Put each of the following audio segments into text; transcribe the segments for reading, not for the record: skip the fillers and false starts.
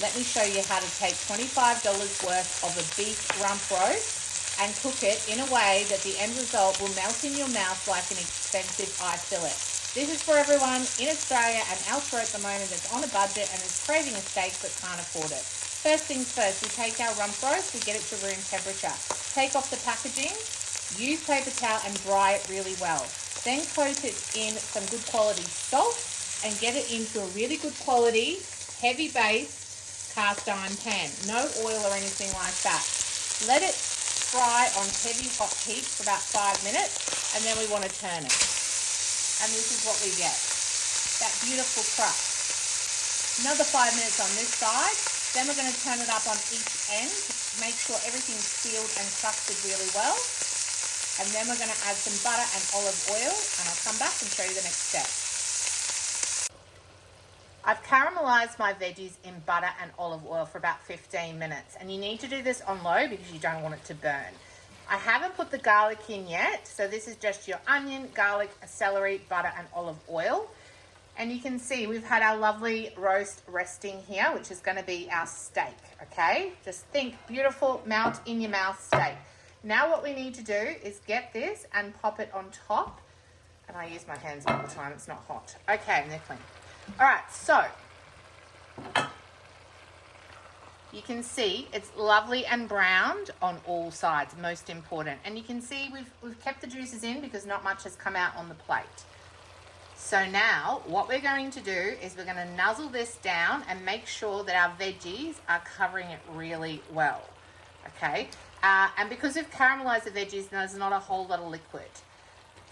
let me show you how to take $25 worth of a beef rump roast and cook it in a way that the end result will melt in your mouth like an expensive eye fillet. This is for everyone in Australia and elsewhere at the moment that's on a budget and is craving a steak but can't afford it. First things first, we take our rump roast, we get it to room temperature. Take off the packaging, use paper towel and dry it really well. Then coat it in some good quality salt and get it into a really good quality, heavy base cast iron pan. No oil or anything like that. Let it fry on heavy hot heat for about 5 minutes, and then we want to turn it. And this is what we get, that beautiful crust. Another 5 minutes on this side, then we're going to turn it up on each end to make sure everything's sealed and crusted really well. And then we're going to add some butter and olive oil, and I'll come back and show you the next step. I've caramelized my veggies in butter and olive oil for about 15 minutes, and you need to do this on low because you don't want it to burn. I haven't put the garlic in yet, so this is just your onion, garlic, celery, butter and olive oil. And you can see we've had our lovely roast resting here, which is going to be our steak, okay? Just think beautiful melt in your mouth steak. Now what we need to do is get this and pop it on top. And I use my hands all the time, it's not hot. Okay, and they're clean. All right, so you can see it's lovely and browned on all sides, most important. And you can see we've kept the juices in because not much has come out on the plate. So now what we're going to do is we're going to nuzzle this down and make sure that our veggies are covering it really well, okay? And because we've caramelized the veggies, there's not a whole lot of liquid.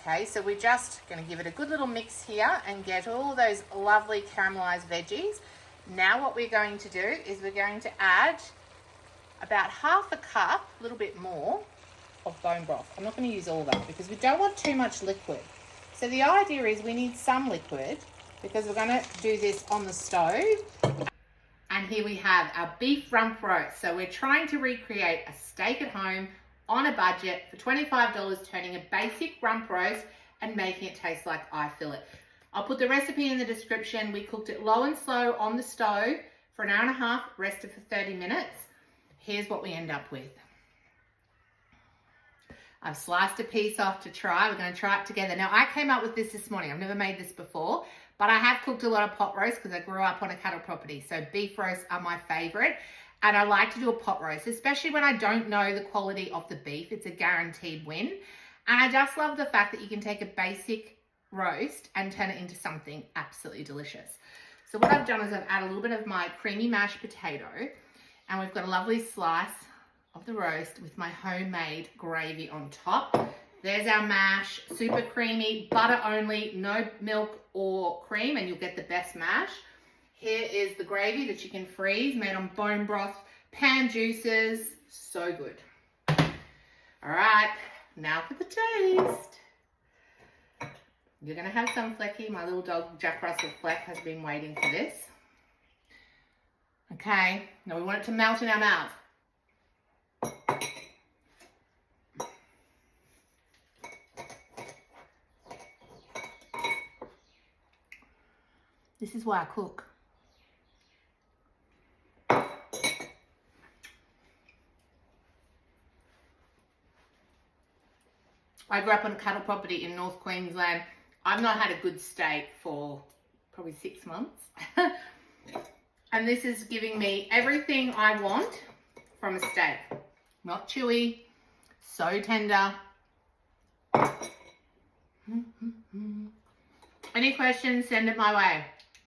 Okay, so we're just going to give it a good little mix here and get all those lovely caramelized veggies. Now what we're going to do is we're going to add about half a cup, a little bit more, of bone broth. I'm not going to use all that because we don't want too much liquid. So the idea is we need some liquid because we're going to do this on the stove. And here we have our beef rump roast. So we're trying to recreate a steak at home on a budget for $25, turning a basic rump roast and making it taste like eye fillet. I'll put the recipe in the description. We cooked it low and slow on the stove for an hour and a half, rested for 30 minutes. Here's what we end up with. I've sliced a piece off to try. We're going to try it together. Now, I came up with this morning. I've never made this before, but I have cooked a lot of pot roast because I grew up on a cattle property. So beef roasts are my favorite. And I like to do a pot roast, especially when I don't know the quality of the beef. It's a guaranteed win. And I just love the fact that you can take a basic roast and turn it into something absolutely delicious. So what I've done is I've added a little bit of my creamy mashed potato, and we've got a lovely slice of the roast with my homemade gravy on top. There's our mash, super creamy, butter only, no milk or cream, and you'll get the best mash. Here is the gravy that you can freeze, made on bone broth, pan juices, so good. All right, now for the taste. You're gonna have some Flecky. My little dog, Jack Russell Fleck, has been waiting for this. Okay, now we want it to melt in our mouth. This is why I cook. I grew up on a cattle property in North Queensland. I've not had a good steak for probably 6 months. And this is giving me everything I want from a steak. Not chewy, so tender. Any questions, send it my way.